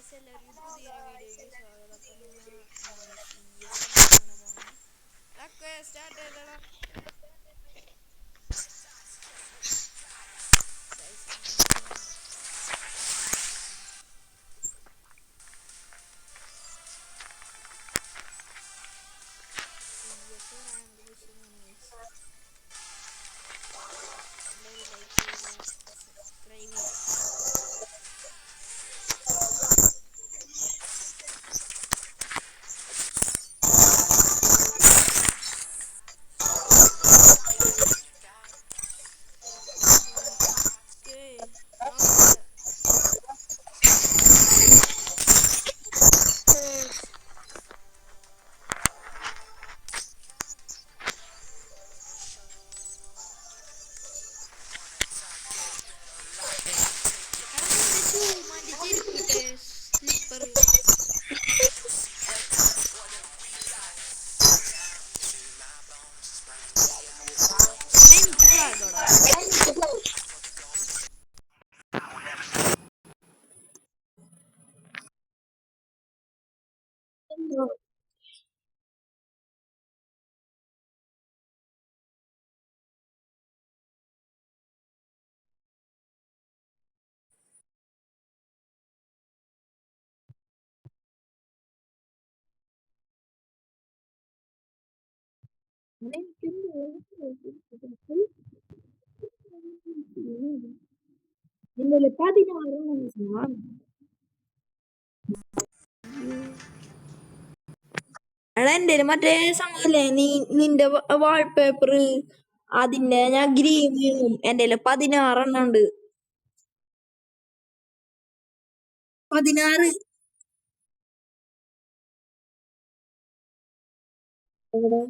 Guys എല്ലാവർക്കും പുതിയൊരു വീഡിയോയ്ക്ക് സ്വാഗതം. അപ്പം ഇന്ന് ഞാൻ CS കളിക്കാനാണ് പോണേ. ഒക്കെ സ്റ്റാർട്ട് ചെയ്തടാ. ഗൈസ് CS റാങ്ക് പുഷിങ്ങാണ് ഗൈസ്. എല്ലാവരും ലൈക്ക് ചെയ്യുക, സബ്സ്ക്രൈബ് ചെയ്യുക. ഓക്കേ, നോക്കട്ടെ. മറ്റേ ചെരുപ്പിട്ടെ സ്ലിപ്പർ എനിക്ക് ഫ്ലാഗോടാ. ഇന്നലെ 16 എടാ എന്റെ മറ്റേ സംഭവല്ലേ നിന്റെ വാൾപേപ്പർ അതിന്റെ ഞാൻ ഗ്രീൻ ചെയ്യും. എന്റെ 16 ഉണ്ട്. 16 എവിടെ?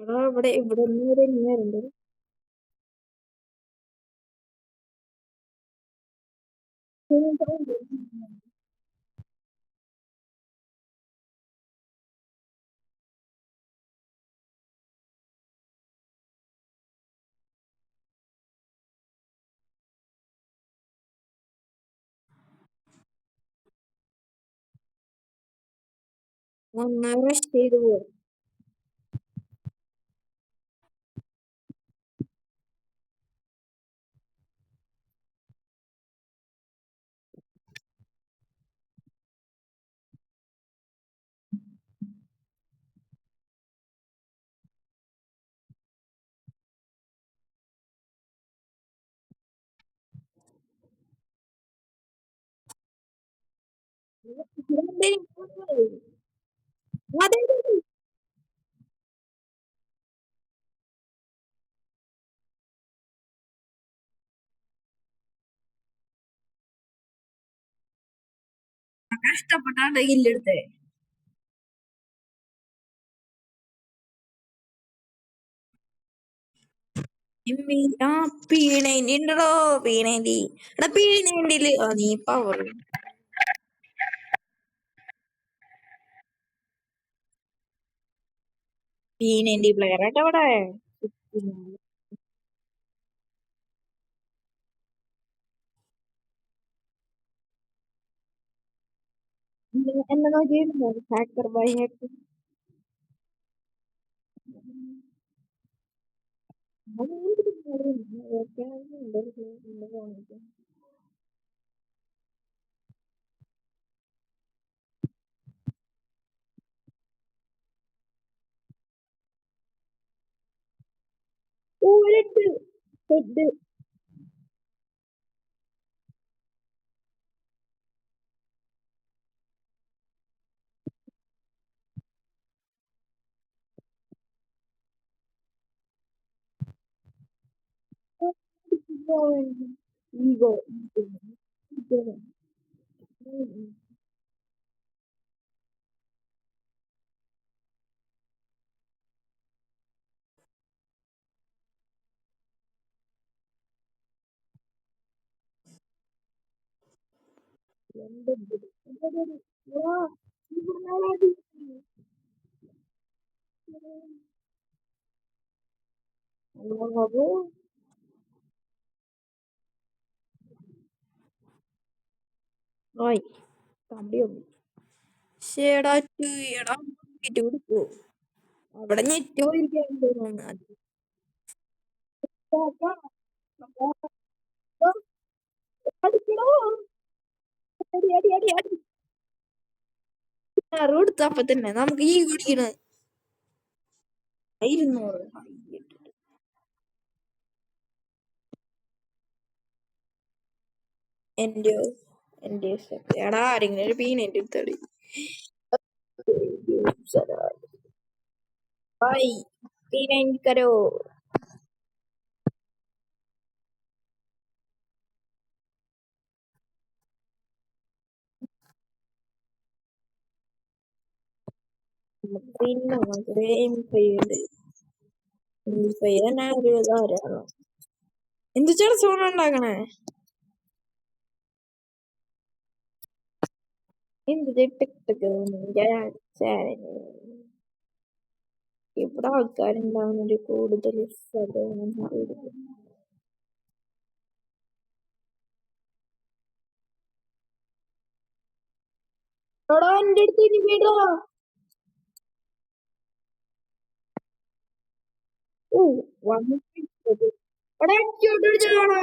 എടാ ഇവിടെ വരണ്ട്. നന്നായി റഷ് ചെയ്ത് പോകും. കഷ്ടപ്പെട്ടാണ് കില്ലെടുത്തേ. ആ P90 ഉണ്ടോ? P90 എടാ P90 നീ പവർ P90 പ്ലെയർ ആയിട്ട് അവിടെ എന്നെ നോക്കിയിരുന്നു hacker by hacker. Head ego എന്റെ ഇത്. ആ, ഇവിടുന്നാണ് അടി. അല്ലാഹു. ഓയ് കമ്പിയോ ശേടാ എടാ നെറ്റ് കൊടുക്കോ അവിടെ നെറ്റ് പോയിരിക്കാൻ തോന്നുന്നു അടിക്കണോ അടി അടി അടി അടി കൊടുത്ത അപ്പൊ തന്നെ നമുക്ക് ഈ കുടിക്കണ 200 എന്റെ എന്റെ എടാ ആരെങ്കിലും ഒരു പീനറ്റ് എടുത്തടി ബൈ പീനറ്റ് കരോ പിന്നെ ഉണ്ട് തന്നെ ഒരു ഇതാരാണ് എന്ത് ചെറു സോണ ഉണ്ടാക്കണേ എന്ത് ടിക് ഇവിടെ ആൾക്കാരുണ്ടാവുന്നൊരു കൂടുതൽ സ്ഥലം എന്റെ അടുത്ത് ഇനി വീടാ ഓ വന്നിട്ട് എടാ ചൂടോടാ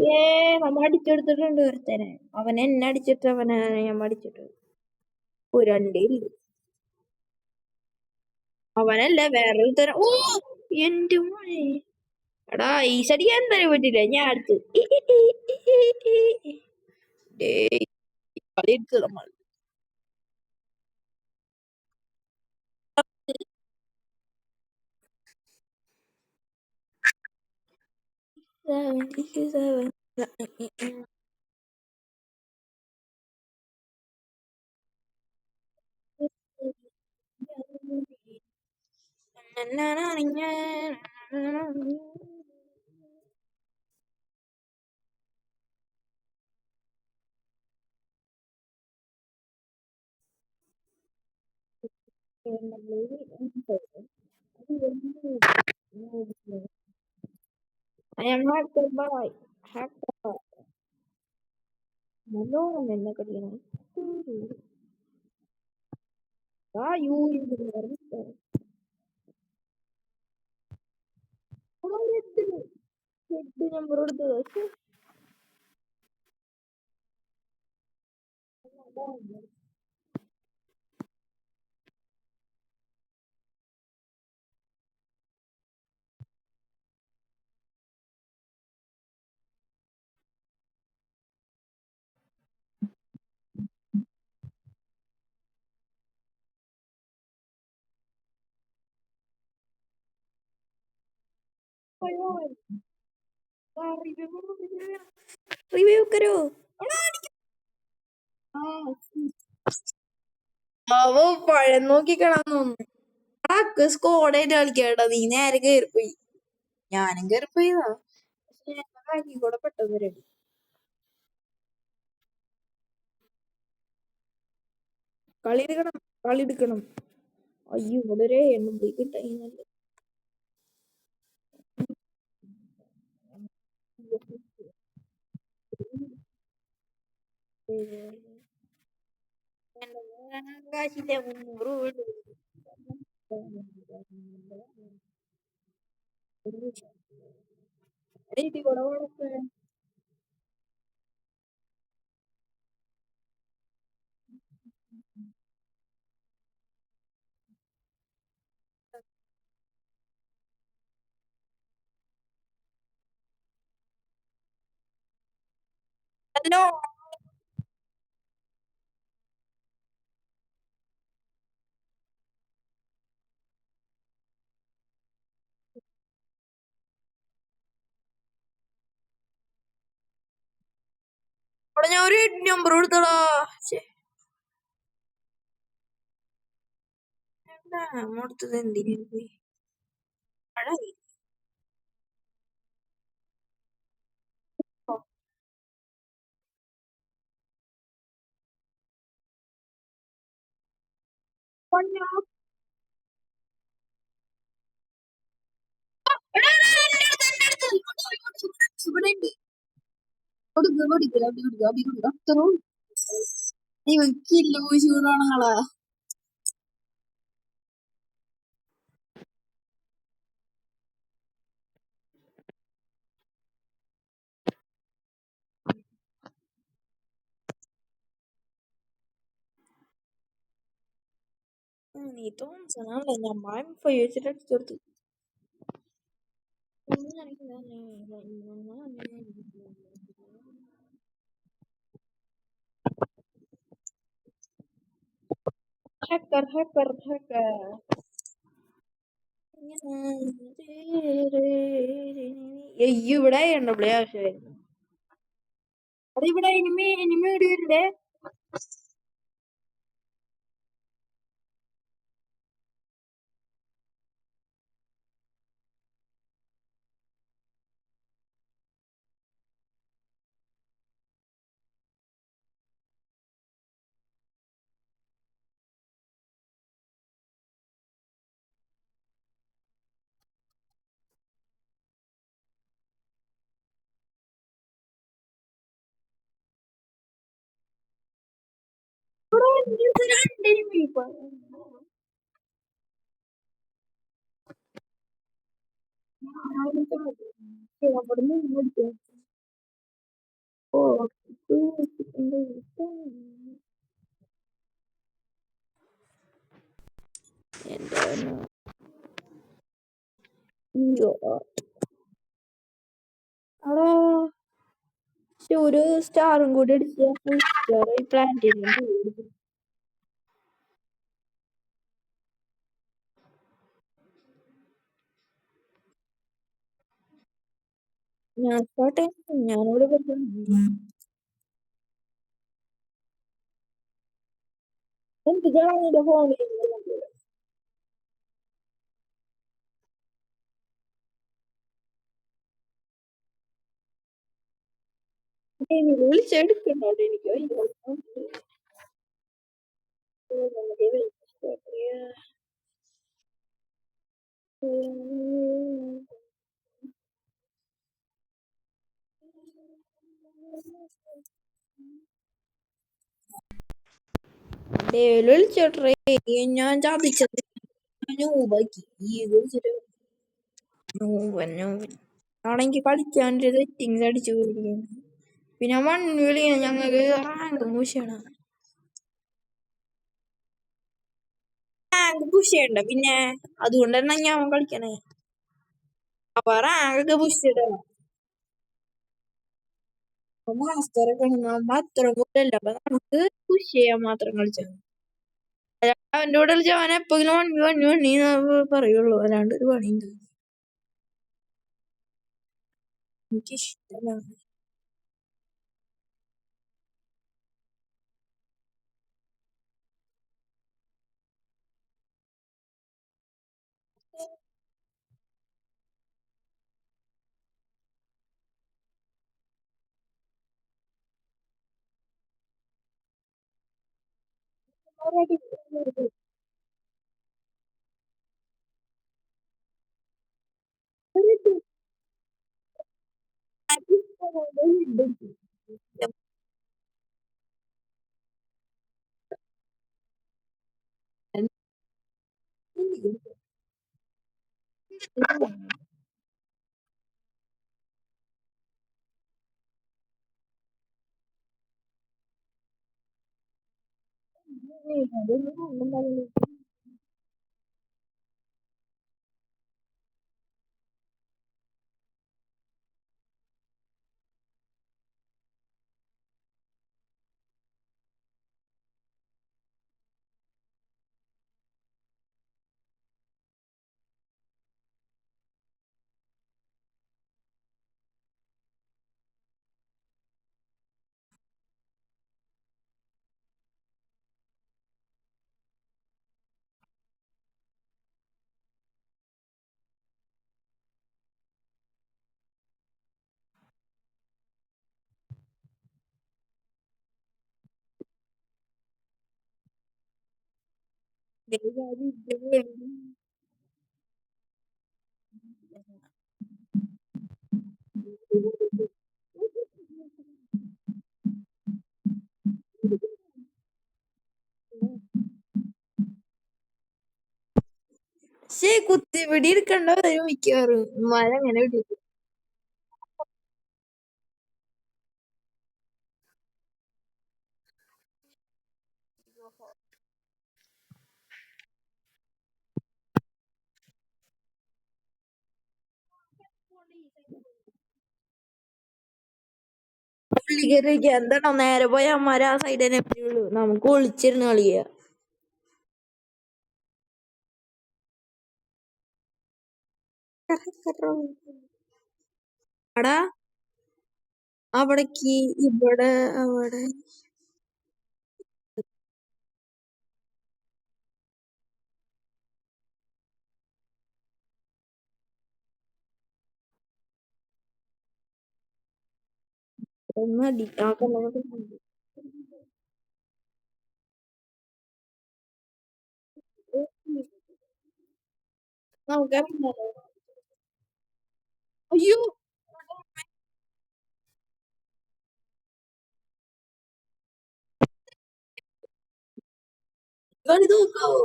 ഏ നമ്മ അടിച്ചെടുത്തിട്ടുണ്ട് ഒരുത്തനെ അവൻ എന്നെ അടിച്ചിട്ട് അവനെ ഞാൻ അടിച്ചിട്ട് ഓ രണ്ടേ ഇല്ല അവനല്ല വേറൊരുത്തരം ഓ എന്റെ മോനെ എടാ ഈസടിക്കാൻ എന്തായാലും പറ്റില്ല ഞാൻ അടുത്ത് ഡേയ്, കളി എടുത്ത് നമ്മൾ I am hacked by hacked by നല്ലോണം എന്നെ കടിക്കണം ആ യൂ നമ്പർ കൊടുത്തത് റിവ്യൂ കരോ അവ പഴം നോക്കി കിടന്നു അക്ക് സ്കോഡായിട്ട് കളിക്കാട്ടോ നീ നേരെ കേറിപ്പോയി ഞാനും കേറിപ്പോയതാ പക്ഷെ എന്റെ ബാക്കി കൂടെ പെട്ടെന്ന് റെഡി കളി എടുക്കണം കളി എടുക്കണം അയ്യോ വളരെ എണ്ണം പോയി കിട്ടാൻ കാശില്ല 300 രീതി കൂടെ ഹലോ അവിടെ ഞാൻ ഒരു നമ്പർ കൊടുത്തടാ എന്താ കൊടുത്തത് എന്തിനു പോയി പൊന്നോ. എടാ, എടാ, എന്റെ അടുത്ത്. ഇവിടെ ഉണ്ട്. കൊടുക്കുക കൊടുക്കുക അടി കൊടുക്കുക അടി കൊടുക്കുക അത്രയും ഇവക്കില്ല ചൂടാണങ്ങളാ. നീ തോന്നണല്ലേ ഞാൻ വെച്ചിട്ട് അടിച്ചെടുത്തു. Hacker hacker hacker. ഇവിടെ ഡബ്ല്യൂ ആവശ്യമായിരുന്നു. അത് ഇവിടെ ഇനിമി ഇനിമി ഇവിടെ വരണ്ടേ. രണ്ട് enemy ഇപ്പൊ. ഇവിടുന്ന് ഇങ്ങോട്ട്. ഓ, എന്താണ് അവിടെ ഒരു സ്റ്റാറും കൂടി അടിച്ച പ്ലാൻ ചെയ്തു. ഞാൻ പോട്ടെ, ഞാനിവിടെ എന്തിനാണ് എന്റെ ഫോണിൽ വിളിച്ചെടുക്കണ്ടോ എനിക്ക്. വിളിച്ചോട്ടെ, ഞാൻ ചാദിച്ചത് നോബാക്കി ഈ വിളിച്ചിട്ട് നോവൻ നോവൻ ആണെങ്കി കളിക്കാൻ സെറ്റിങ്സ് അടിച്ചു കൊടുക്കുന്നു. പിന്നെ വിളി ഞങ്ങൾക്ക് റാങ്ക് പുഷാണ്. റാങ്ക് പുഷ് ചെയ്യണ്ട പിന്നെ, അതുകൊണ്ട് തന്നെ ഞാൻ കളിക്കണേ. അപ്പൊ റാങ്ക് ഒക്കെ പുഷ് ചെയ്യണം. മാസ്റ്ററൊക്കെ നമ്മ അത്ര കൂടല്ല, അപ്പൊ നമുക്ക് പുഷ് ചെയ്യാൻ മാത്രം കളിച്ചാൽ. അവന്റെ കൂടെ കളിച്ച അവൻ എപ്പോഴും വണ്ണി പറയുള്ളൂ, അല്ലാണ്ട് ഒരു പണിയുണ്ട്. എനിക്കിഷ്ടമാണ്. പക്ഷേ കുത്തിപിടി എടുക്കണ്ട വരും മിക്കവാറും മഴ അങ്ങനെ പിടിക്കും. പുള്ളിക്കാരിക്ക് എന്താണോ നേരെ പോയ അമ്മമാര് ആ സൈഡ് തന്നെ എപ്പോഴുള്ളൂ. നമുക്ക് ഒളിച്ചിരുന്ന് കളിക്കുക. അടാ അവിടേക്ക് ഇവിടെ അവിടെ ഒന്നടി ആ കല്യാണത്തിന് നമുക്കറിയില്ല. അയ്യോ കളി നോക്കാവോ?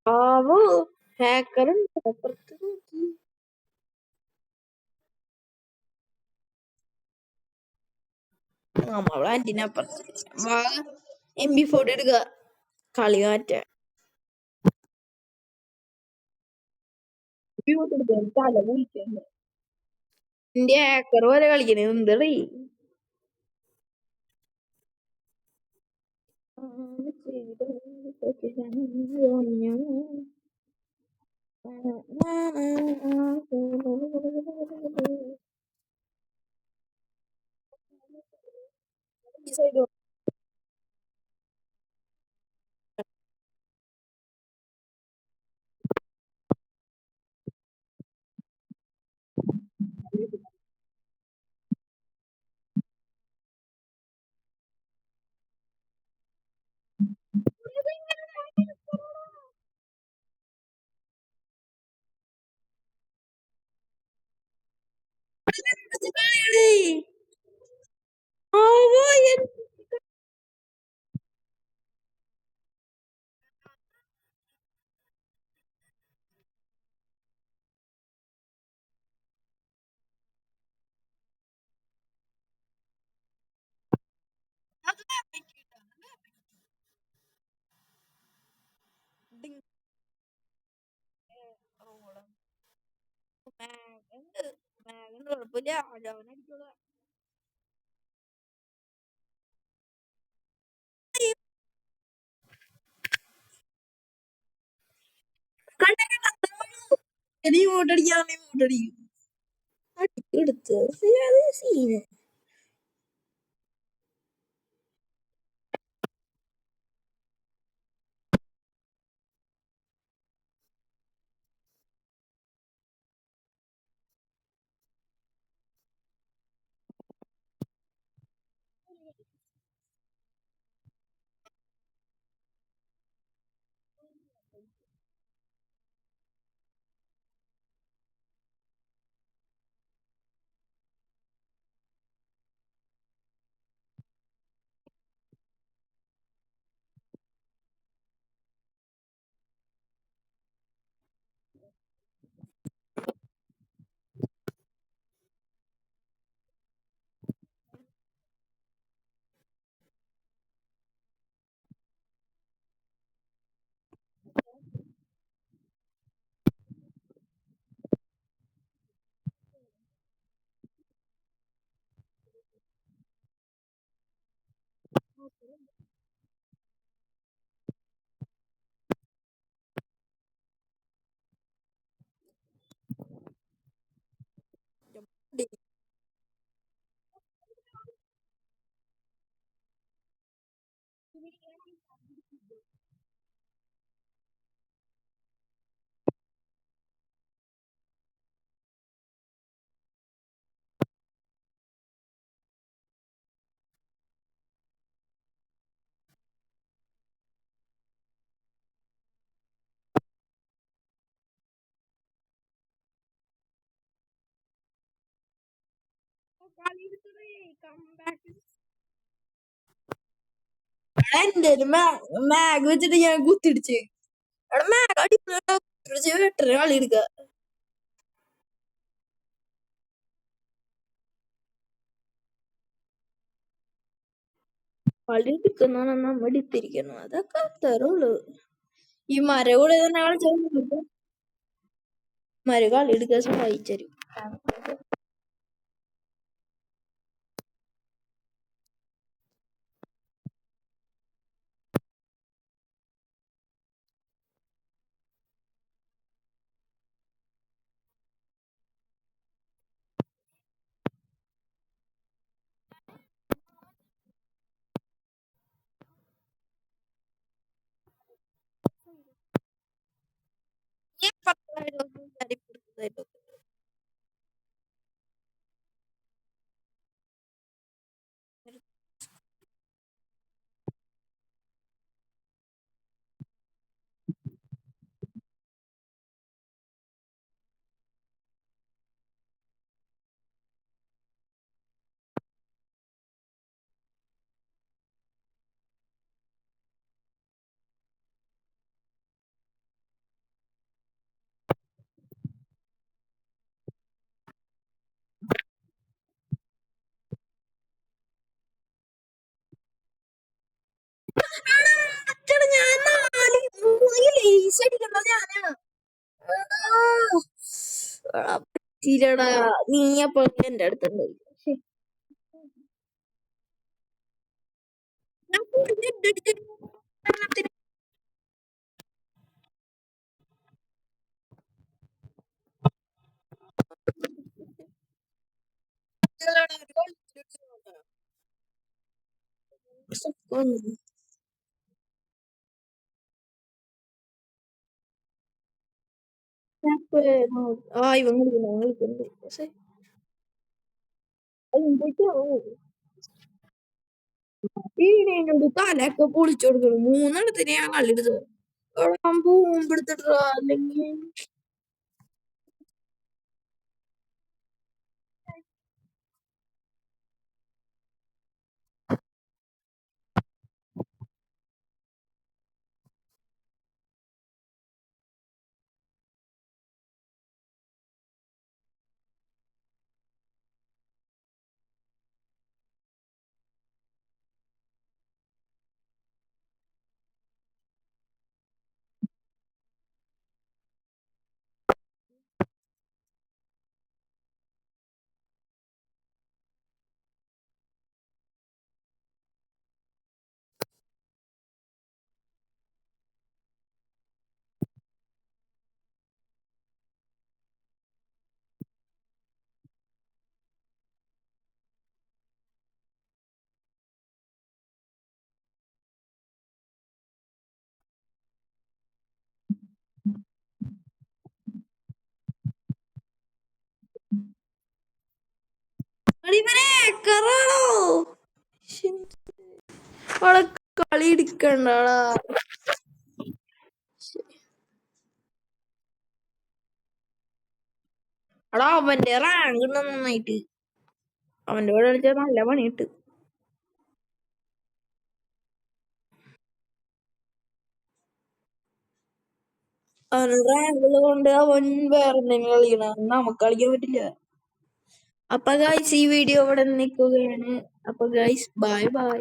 ആവോ ഹാക്കർ അപ്പുറത്ത് നോക്കി. നമ്മളെ ആന്റിനെ അപ്പുറത്ത് വാ MP40 എടുക്കുക. കളി മാറ്റ തല കുളിക്കണ്ട. എന്റെ ഹാക്കർ പോലെ കളിക്കണേ എന്തടീ. കുഴപ്പമില്ല അവനടിച്ചോളാം. നീ വോട്ടടിക്കാൻ നീ വോട്ടടിക്കും എടുത്ത് സീന്. എന്റെ മാഗ് വെച്ചിട്ട് ഞാൻ കുത്തിടിച്ച് മാഗ് അടിച്ച് വെട്ടര കളി എടുക്ക കളി എടുക്കുന്ന നമ്മ എടുത്തിരിക്കുന്നു അതൊക്കെ അത്രയുള്ളൂ ഈ മര കൂടെ തന്നെ കളിച്ച മര കളി എടുക്കാൻ സഹായിച്ചു പറ്റില്ലടാ നീ അപ്പൊ എന്റെ അടുത്തുണ്ട് ആ ഇവൻ കളിക്കുന്നു പക്ഷെ ഈനോട് തലയൊക്കെ പൊളിച്ചു കൊടുക്കണം മൂന്നെണ്ണത്തിന് ഞാൻ കളിയെടുത്തു പൂമ്പെടുത്തിട്ടാ അല്ലെങ്കിൽ കറാണോ അവളെ കളി എടുക്കണ്ടാടാ എടാ അവന്റെ റാങ്ക് നന്നായിട്ട് അവന്റെ കൂടെ കളിച്ചാൽ നല്ല പണി കിട്ടും അവന് റാങ്ക് കൊണ്ട് അവൻ വേറെ എന്തെങ്കിലും കളിക്കണം നമുക്ക് കളിക്കാൻ പറ്റില്ല അപ്പൊ ഗൈസ് ഈ വീഡിയോ ഇവിടെ നിൽക്കുകയാണ് അപ്പൊ ഗൈസ് ബൈ ബൈ